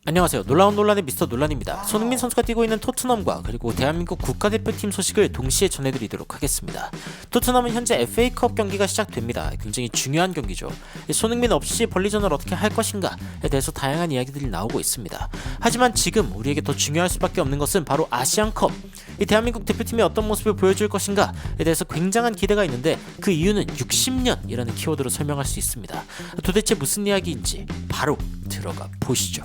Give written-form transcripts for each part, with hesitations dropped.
안녕하세요. 놀라운 논란의 미스터 논란입니다. 손흥민 선수가 뛰고 있는 토트넘과 그리고 대한민국 국가대표팀 소식을 동시에 전해드리도록 하겠습니다. 토트넘은 현재 FA컵 경기가 시작됩니다. 굉장히 중요한 경기죠. 손흥민 없이 벌리전을 어떻게 할 것인가에 대해서 다양한 이야기들이 나오고 있습니다. 하지만 지금 우리에게 더 중요할 수밖에 없는 것은 바로 아시안컵. 이 대한민국 대표팀이 어떤 모습을 보여줄 것인가에 대해서 굉장한 기대가 있는데 그 이유는 60년이라는 키워드로 설명할 수 있습니다. 도대체 무슨 이야기인지 바로 들어가 보시죠.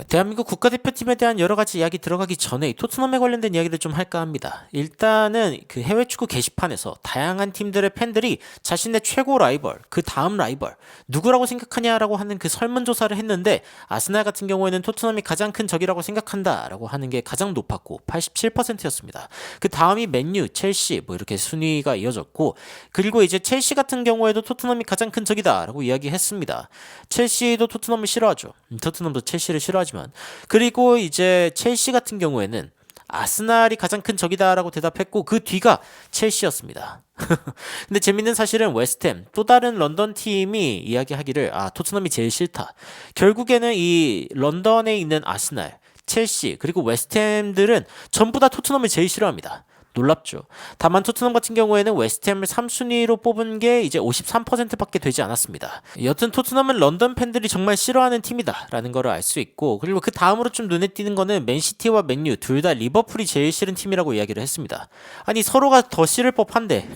대한민국 국가대표팀에 대한 여러가지 이야기 들어가기 전에 토트넘에 관련된 이야기를 좀 할까 합니다. 일단은 그 해외 축구 게시판에서 다양한 팀들의 팬들이 자신의 최고 라이벌, 그 다음 라이벌 누구라고 생각하냐라고 하는 그 설문조사를 했는데 아스날 같은 경우에는 토트넘이 가장 큰 적이라고 생각한다라고 하는 게 가장 높았고 87%였습니다. 그 다음이 맨유, 첼시 뭐 이렇게 순위가 이어졌고 그리고 이제 첼시 같은 경우에도 토트넘이 가장 큰 적이다라고 이야기했습니다. 첼시도 토트넘을 싫어하죠. 토트넘도 첼시를 싫어하지만 그리고 이제 첼시 같은 경우에는 아스날이 가장 큰 적이다라고 대답했고 그 뒤가 첼시였습니다. 근데 재밌는 사실은 웨스트햄 또 다른 런던 팀이 이야기하기를 토트넘이 제일 싫다. 결국에는 이 런던에 있는 아스날, 첼시 그리고 웨스트햄들은 전부 다 토트넘을 제일 싫어합니다. 놀랍죠. 다만 토트넘 같은 경우에는 웨스트햄을 3순위로 뽑은 게 이제 53%밖에 되지 않았습니다. 여튼 토트넘은 런던 팬들이 정말 싫어하는 팀이다라는 걸 알 수 있고 그리고 그 다음으로 좀 눈에 띄는 거는 맨시티와 맨유 둘 다 리버풀이 제일 싫은 팀이라고 이야기를 했습니다. 아니 서로가 더 싫을 법한데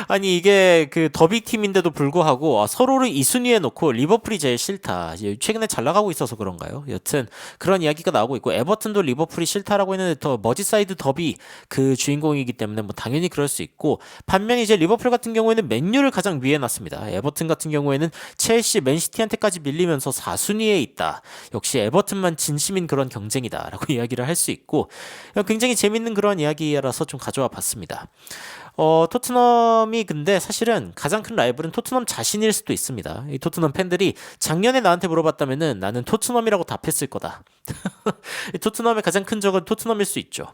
아니 이게 그 더비 팀인데도 불구하고 서로를 2순위에 놓고 리버풀이 제일 싫다. 최근에 잘 나가고 있어서 그런가요? 여튼 그런 이야기가 나오고 있고 에버튼도 리버풀이 싫다라고 했는데 더 머지사이드 더비 그 주인공이기 때문에 뭐 당연히 그럴 수 있고 반면 이제 리버풀 같은 경우에는 맨유를 가장 위에 놨습니다. 에버튼 같은 경우에는 첼시, 맨시티한테까지 밀리면서 4순위에 있다. 역시 에버튼만 진심인 그런 경쟁이다라고 이야기를 할 수 있고 굉장히 재밌는 그런 이야기라서 좀 가져와 봤습니다. 토트넘이 근데 사실은 가장 큰 라이벌은 토트넘 자신일 수도 있습니다. 이 토트넘 팬들이 작년에 나한테 물어봤다면은 나는 토트넘이라고 답했을 거다. 토트넘의 가장 큰 적은 토트넘일 수 있죠.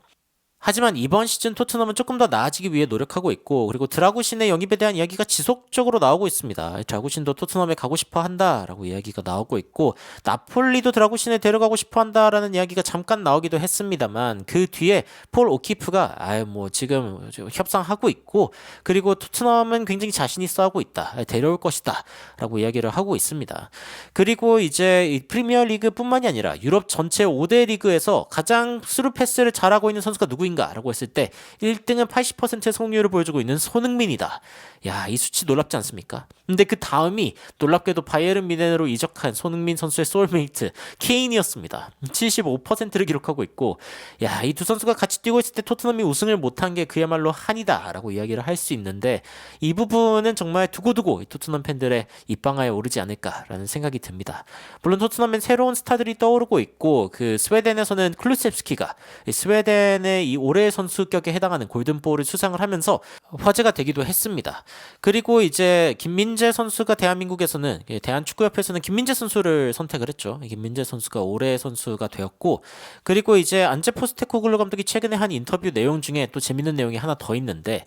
하지만 이번 시즌 토트넘은 조금 더 나아지기 위해 노력하고 있고 그리고 드라구신의 영입에 대한 이야기가 지속적으로 나오고 있습니다. 드라구신도 토트넘에 가고 싶어 한다라고 이야기가 나오고 있고 나폴리도 드라구신을 데려가고 싶어 한다라는 이야기가 잠깐 나오기도 했습니다만 그 뒤에 폴 오키프가 지금 협상하고 있고 그리고 토트넘은 굉장히 자신 있어 하고 있다. 데려올 것이다 라고 이야기를 하고 있습니다. 그리고 이제 이 프리미어리그뿐만이 아니라 유럽 전체 5대 리그에서 가장 스루 패스를 잘하고 있는 선수가 누구인가? 라고 했을 때 1등은 80%의 성공률을 보여주고 있는 손흥민이다. 야, 이 수치 놀랍지 않습니까? 근데 그 다음이 놀랍게도 바이에른 뮌헨으로 이적한 손흥민 선수의 소울메이트 케인이었습니다. 75%를 기록하고 있고 야, 이 두 선수가 같이 뛰고 있을 때 토트넘이 우승을 못한 게 그야말로 한이다 라고 이야기를 할 수 있는데 이 부분은 정말 두고두고 토트넘 팬들의 입방아에 오르지 않을까라는 생각이 듭니다. 물론 토트넘엔 새로운 스타들이 떠오르고 있고 그 스웨덴에서는 클루셉스키가 스웨덴의 이 올해의 선수격에 해당하는 골든볼을 수상을 하면서 화제가 되기도 했습니다. 그리고 이제 김민재 선수가 대한민국에서는 대한축구협회에서는 김민재 선수를 선택을 했죠. 김민재 선수가 올해의 선수가 되었고 그리고 이제 안제 포스테코글루 감독이 최근에 한 인터뷰 내용 중에 또 재밌는 내용이 하나 더 있는데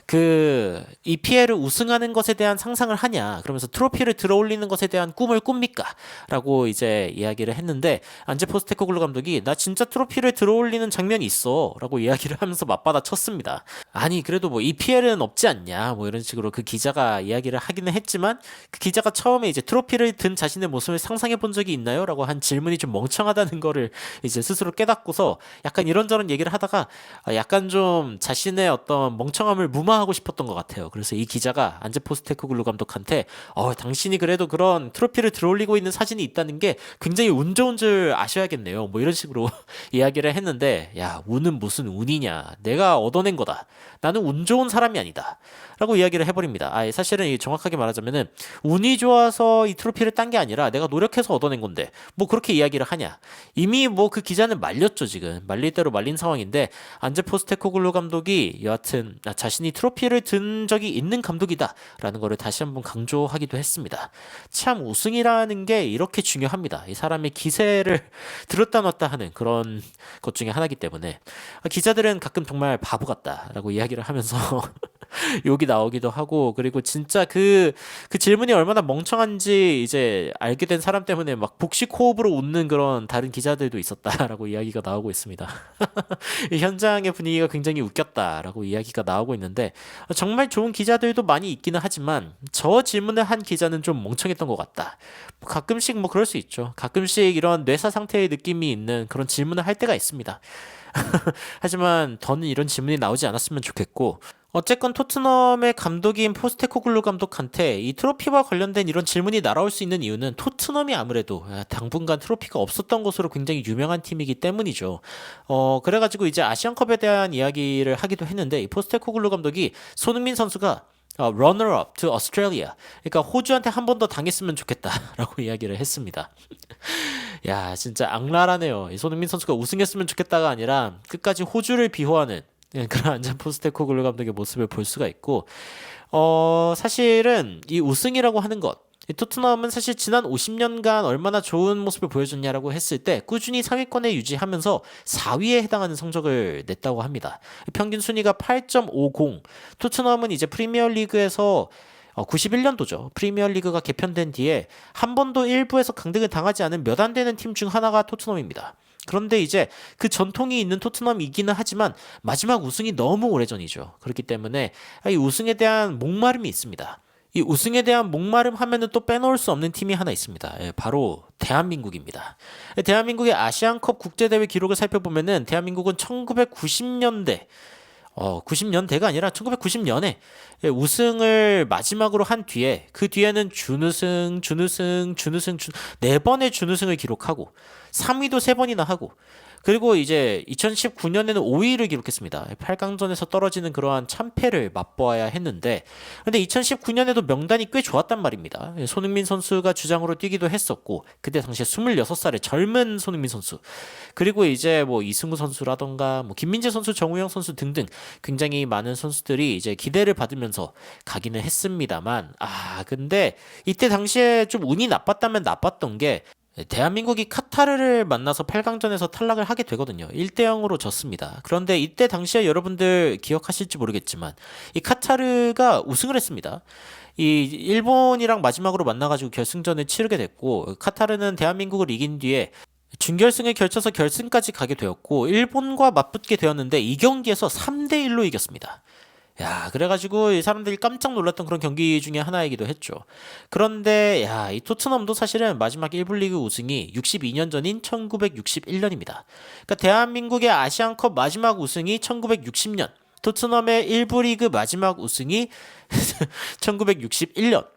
그 EPL을 우승하는 것에 대한 상상을 하냐 그러면서 트로피를 들어올리는 것에 대한 꿈을 꿉니까? 라고 이제 이야기를 했는데 안제 포스테코글루 감독이 나 진짜 트로피를 들어올리는 장면이 있어 라고 이야기를 하면서 맞받아 쳤습니다. 아니 그래도 뭐 EPL은 없지 않냐 뭐 이런 식으로 그 기자가 이야기를 하기는 했지만 그 기자가 처음에 이제 트로피를 든 자신의 모습을 상상해 본 적이 있나요? 라고 한 질문이 좀 멍청하다는 거를 이제 스스로 깨닫고서 약간 이런저런 얘기를 하다가 약간 좀 자신의 어떤 멍청함을 무마하고 싶었던 것 같아요. 그래서 이 기자가 안제 포스테코글루 감독한테 당신이 그래도 그런 트로피를 들어올리고 있는 사진이 있다는 게 굉장히 운 좋은 줄 아셔야겠네요. 뭐 이런 식으로 이야기를 했는데 야 운은 무슨 운이냐 내가 얻어낸 거다. 나는 운 좋은 사람이 아니다. 라고 이야기를 해버립니다. 사실은 정확하게 말하자면은 운이 좋아서 이 트로피를 딴 게 아니라 내가 노력해서 얻어낸 건데 뭐 그렇게 이야기를 하냐. 이미 뭐 그 기자는 말렸죠 지금. 말릴 대로 말린 상황인데 안제 포스테코글루 감독이 여하튼 자신이 트로피를 든 적이 있는 감독이다 라는 거를 다시 한번 강조하기도 했습니다. 참 우승이라는 게 이렇게 중요합니다. 이 사람의 기세를 들었다 놨다 하는 그런 것 중에 하나이기 때문에 기자들은 가끔 정말 바보 같다라고 이야기를 하면서 욕이 나오기도 하고 그리고 진짜 그 질문이 얼마나 멍청한지 이제 알게 된 사람 때문에 막 복식 호흡으로 웃는 그런 다른 기자들도 있었다라고 이야기가 나오고 있습니다. 이 현장의 분위기가 굉장히 웃겼다라고 이야기가 나오고 있는데 정말 좋은 기자들도 많이 있기는 하지만 저 질문을 한 기자는 좀 멍청했던 것 같다. 가끔씩 뭐 그럴 수 있죠. 가끔씩 이런 뇌사 상태의 느낌이 있는 그런 질문을 할 때가 있습니다. 하지만 더는 이런 질문이 나오지 않았으면 좋겠고 어쨌건 토트넘의 감독인 포스테코글루 감독한테 이 트로피와 관련된 이런 질문이 날아올 수 있는 이유는 토트넘이 아무래도 당분간 트로피가 없었던 것으로 굉장히 유명한 팀이기 때문이죠. 그래가지고 이제 아시안컵에 대한 이야기를 하기도 했는데 이 포스테코글루 감독이 손흥민 선수가 runner-up to Australia. 그러니까 호주한테 한 번 더 당했으면 좋겠다라고 이야기를 했습니다. 야, 진짜 악랄하네요. 이 손흥민 선수가 우승했으면 좋겠다가 아니라 끝까지 호주를 비호하는 그런 안전 포스테코글루 감독의 모습을 볼 수가 있고, 사실은 이 우승이라고 하는 것, 이 토트넘은 사실 지난 50년간 얼마나 좋은 모습을 보여줬냐라고 했을 때 꾸준히 상위권에 유지하면서 4위에 해당하는 성적을 냈다고 합니다. 평균 순위가 8.50. 토트넘은 이제 프리미어리그에서 91년도죠. 프리미어리그가 개편된 뒤에 한 번도 1부에서 강등을 당하지 않은 몇 안 되는 팀 중 하나가 토트넘입니다. 그런데 이제 그 전통이 있는 토트넘이기는 하지만 마지막 우승이 너무 오래전이죠. 그렇기 때문에 이 우승에 대한 목마름이 있습니다. 이 우승에 대한 목마름 하면은 또 빼놓을 수 없는 팀이 하나 있습니다. 바로 대한민국입니다. 대한민국의 아시안컵 국제대회 기록을 살펴보면은 대한민국은 1990년대 90년대가 아니라 1990년에 우승을 마지막으로 한 뒤에 그 뒤에는 준우승, 네 번의 준우승을 기록하고 3위도 3번이나 하고 그리고 이제 2019년에는 5위를 기록했습니다. 8강전에서 떨어지는 그러한 참패를 맛보아야 했는데 근데 2019년에도 명단이 꽤 좋았단 말입니다. 손흥민 선수가 주장으로 뛰기도 했었고 그때 당시에 26살의 젊은 손흥민 선수 그리고 이제 뭐 이승우 선수라던가 뭐 김민재 선수, 정우영 선수 등등 굉장히 많은 선수들이 이제 기대를 받으면서 가기는 했습니다만 근데 이때 당시에 좀 운이 나빴다면 나빴던 게 대한민국이 카타르를 만나서 8강전에서 탈락을 하게 되거든요. 1대0으로 졌습니다. 그런데 이때 당시에 여러분들 기억하실지 모르겠지만 이 카타르가 우승을 했습니다. 이 일본이랑 마지막으로 만나가지고 결승전을 치르게 됐고 카타르는 대한민국을 이긴 뒤에 준결승을 결쳐서 결승까지 가게 되었고 일본과 맞붙게 되었는데 이 경기에서 3대1로 이겼습니다. 야, 그래가지고 이 사람들이 깜짝 놀랐던 그런 경기 중에 하나이기도 했죠. 그런데 이 토트넘도 사실은 마지막 1부 리그 우승이 62년 전인 1961년입니다. 그러니까 대한민국의 아시안컵 마지막 우승이 1960년, 토트넘의 1부 리그 마지막 우승이 1961년.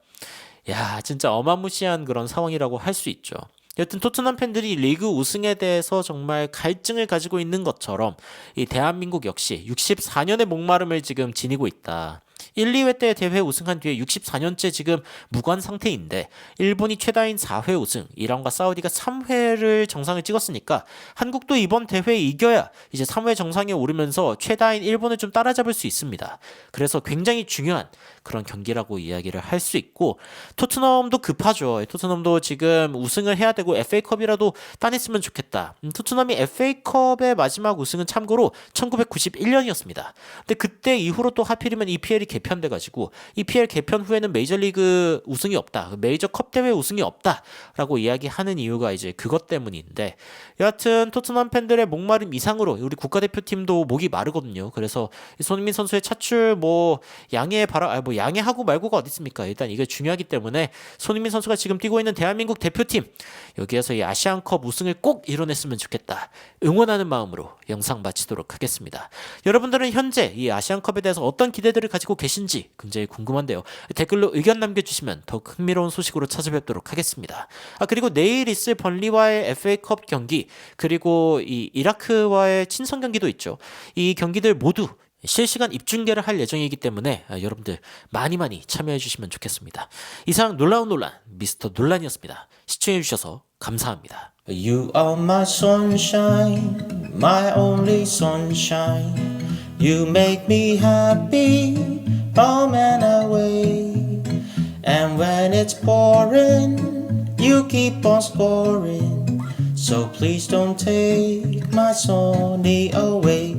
야, 진짜 어마무시한 그런 상황이라고 할 수 있죠. 여튼 토트넘 팬들이 리그 우승에 대해서 정말 갈증을 가지고 있는 것처럼 이 대한민국 역시 64년의 목마름을 지금 지니고 있다. 1, 2회 때 대회 우승한 뒤에 64년째 지금 무관 상태인데 일본이 최다인 4회 우승, 이란과 사우디가 3회를 정상을 찍었으니까 한국도 이번 대회에 이겨야 이제 3회 정상에 오르면서 최다인 일본을 좀 따라잡을 수 있습니다. 그래서 굉장히 중요한 그런 경기라고 이야기를 할 수 있고 토트넘도 급하죠. 토트넘도 지금 우승을 해야 되고 FA컵이라도 따냈으면 좋겠다. 토트넘이 FA컵의 마지막 우승은 참고로 1991년이었습니다. 근데 그때 이후로 또 하필이면 EPL이 개편돼가지고 EPL 개편 후에는 메이저리그 우승이 없다. 메이저컵 대회 우승이 없다라고 이야기하는 이유가 이제 그것 때문인데 여하튼 토트넘 팬들의 목마름 이상으로 우리 국가대표팀도 목이 마르거든요. 그래서 손흥민 선수의 차출 양해하고 말고가 어디 있습니까? 일단 이게 중요하기 때문에 손흥민 선수가 지금 뛰고 있는 대한민국 대표팀 여기에서 이 아시안컵 우승을 꼭 이뤄냈으면 좋겠다. 응원하는 마음으로 영상 마치도록 하겠습니다. 여러분들은 현재 이 아시안컵에 대해서 어떤 기대들을 가지고 계신지 굉장히 궁금한데요. 댓글로 의견 남겨주시면 더욱 흥미로운 소식으로 찾아뵙도록 하겠습니다. 그리고 내일 있을 번리와의 FA컵 경기 그리고 이 이라크와의 친선 경기도 있죠. 이 경기들 모두 실시간 입중계를 할 예정이기 때문에 여러분들 많이 참여해 주시면 좋겠습니다. 이상 놀라운 논란 미스터 논란이었습니다. 시청해 주셔서 감사합니다. You are my sunshine, my only sunshine. You make me happy, home and away. And when it's pouring, you keep on scoring. So please don't take my sunny away.